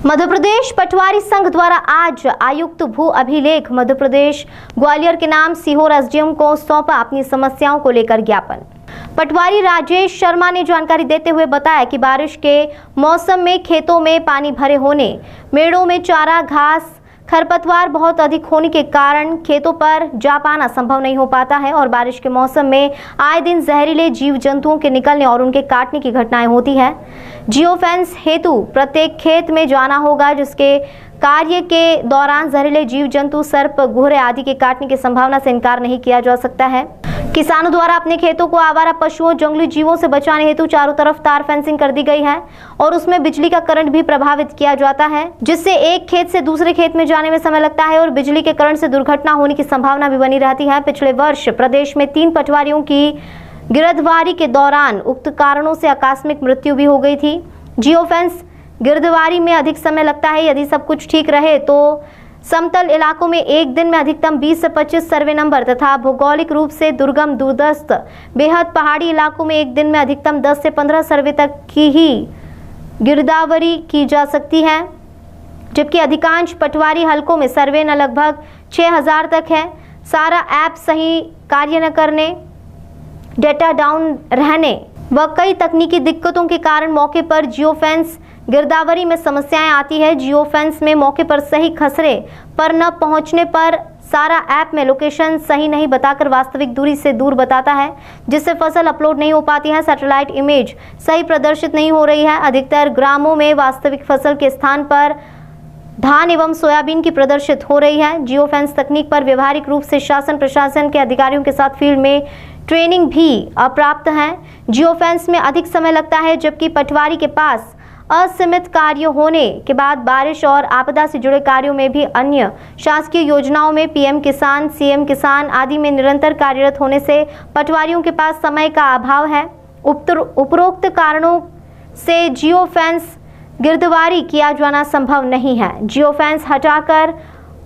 मध्य प्रदेश पटवारी संघ द्वारा आज आयुक्त भू अभिलेख मध्य प्रदेश ग्वालियर के नाम सीहोर एसडीएम को सौंपा अपनी समस्याओं को लेकर ज्ञापन। पटवारी राजेश शर्मा ने जानकारी देते हुए बताया कि बारिश के मौसम में खेतों में पानी भरे होने, मेड़ों में चारा घास खरपतवार बहुत अधिक होने के कारण खेतों पर जा पाना संभव नहीं हो पाता है और बारिश के मौसम में आए दिन जहरीले जीव जंतुओं के निकलने और उनके काटने की घटनाएं होती है। जियो फेंस हेतु प्रत्येक खेत में जाना होगा, जिसके कार्य के दौरान जहरीले जीव जंतु, सर्प, घुरे आदि के काटने की संभावना से इनकार नहीं किया जा सकता है। किसानों द्वारा अपने खेतों को आवारा पशुओं, जंगली जीवों से बचाने हेतु चारों तरफ तार फेंसिंग कर दी गई है और उसमें बिजली का करंट भी प्रभावित किया जाता है, जिससे एक खेत से दूसरे खेत में जाने में समय लगता है और बिजली के करंट से दुर्घटना होने की संभावना भी बनी रहती है। पिछले वर्ष प्रदेश में 3 पटवारियों की गिरदवारी के दौरान उक्त कारणों से आकस्मिक मृत्यु भी हो गई थी। जियो फेंस गिरदवारी में अधिक समय लगता है। यदि सब कुछ ठीक रहे तो समतल इलाकों में एक दिन में अधिकतम 20 से 25 सर्वे नंबर तथा भौगोलिक रूप से दुर्गम, दूरदस्त, बेहद पहाड़ी इलाकों में एक दिन में अधिकतम 10 से 15 सर्वे तक की ही गिरदावरी की जा सकती है, जबकि अधिकांश पटवारी हलकों में सर्वे न लगभग 6000 तक है। सारा ऐप सही कार्य न करने, डेटा डाउन रहने व कई तकनीकी दिक्कतों के कारण मौके पर जियो फेंस गिरदावरी में समस्याएं आती है। जियो फेंस में मौके पर सही खसरे पर न पहुंचने पर सारा ऐप में लोकेशन सही नहीं बताकर वास्तविक दूरी से दूर बताता है, जिससे फसल अपलोड नहीं हो पाती है। सैटेलाइट इमेज सही प्रदर्शित नहीं हो रही है। अधिकतर ग्रामों में वास्तविक फसल के स्थान पर धान एवं सोयाबीन की प्रदर्शित हो रही है। जियो फेंस तकनीक पर व्यवहारिक रूप से शासन प्रशासन के अधिकारियों के साथ फील्ड में ट्रेनिंग भी अप्राप्त है। जियो फेंस में अधिक समय लगता है, जबकि पटवारी के पास असीमित कार्य होने के बाद बारिश और आपदा से जुड़े कार्यों में भी अन्य शासकीय योजनाओं में पीएम किसान, सीएम किसान आदि में निरंतर कार्यरत होने से पटवारियों के पास समय का अभाव है। उपरोक्त कारणों से जियो फेंस गिरदवारी किया जाना संभव नहीं है। जियो फेंस हटाकर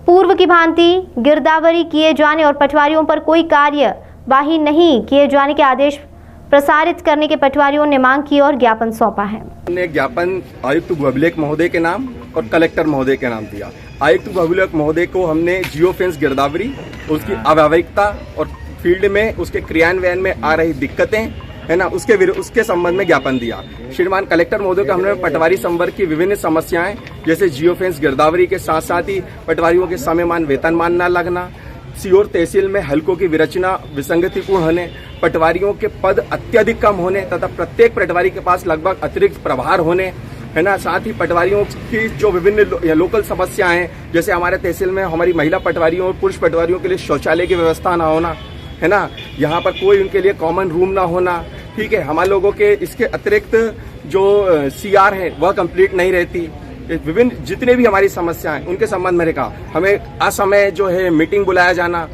पूर्व की भांति गिरदावरी किए जाने और पटवारियों पर कोई कार्यवाही नहीं किए जाने के आदेश प्रसारित करने के पटवारियों ने मांग की और ज्ञापन सौंपा है। हमने ज्ञापन आयुक्त भू अभिलेख महोदय के नाम और कलेक्टर महोदय के नाम दिया। आयुक्त भू अभिलेख महोदय को हमने जियो फेंस गिरदावरी, उसकी अव्यावहारिकता और फील्ड में उसके क्रियान्वयन में आ रही दिक्कतें है ना, उसके संबंध में ज्ञापन दिया। श्रीमान कलेक्टर महोदय को हमने पटवारी संवर्ग की विभिन्न समस्याएं, जैसे जियो फेंस गिरदावरी के साथ साथ ही पटवारियों के समयमान वेतनमान न लगना, सीहोर तहसील में हलकों की विरचना विसंगतिपूर्ण होने, पटवारियों के पद अत्यधिक कम होने तथा प्रत्येक पटवारी के पास लगभग अतिरिक्त प्रभार होने, है ना, साथ ही पटवारियों की जो विभिन्न लोकल समस्याएं हैं, जैसे हमारे तहसील में हमारी महिला पटवारियों और पुरुष पटवारियों के लिए शौचालय की व्यवस्था ना होना, है ना, यहाँ पर कोई उनके लिए कॉमन रूम ना होना, ठीक है, हमारे लोगों के इसके अतिरिक्त जो सीआर है वह कंप्लीट नहीं रहती। विभिन्न जितने भी हमारी समस्याएं उनके संबंध में रखा, हमें असमय जो है मीटिंग बुलाया जाना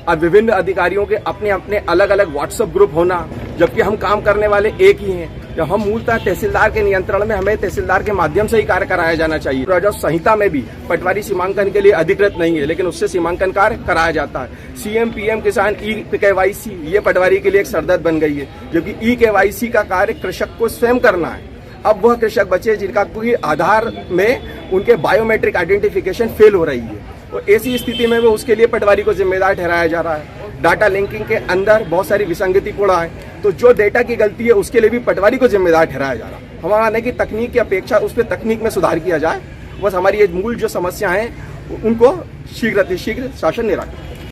और विभिन्न अधिकारियों के अपने अपने अलग अलग व्हाट्सएप ग्रुप होना, जबकि हम काम करने वाले एक ही हैं। जब हम मूलतः तहसीलदार के नियंत्रण में, हमें तहसीलदार के माध्यम से ही कार्य कराया जाना चाहिए। राजस्व संहिता में भी पटवारी सीमांकन के लिए अधिकृत नहीं है, लेकिन उससे सीमांकन कार्य कराया जाता है। सीएम पीएम किसान ई केवाईसी ये पटवारी के लिए एक सरदर्द बन गई है, जबकि ई केवाईसी का कार्य कृषक को स्वयं करना है। अब वह कृषक बचे जिनका कोई आधार में उनके बायोमेट्रिक आइडेंटिफिकेशन फेल हो रही है, तो ऐसी स्थिति में वो उसके लिए पटवारी को जिम्मेदार ठहराया जा रहा है। डाटा लिंकिंग के अंदर बहुत सारी विसंगतिपूर्ण है, तो जो डेटा की गलती है उसके लिए भी पटवारी को जिम्मेदार ठहराया जा रहा है। हमारा मानना है कि तकनीक की अपेक्षा उस पर तकनीक में सुधार किया जाए। बस हमारी ये मूल जो समस्या है उनको शीघ्र शासन निराकरण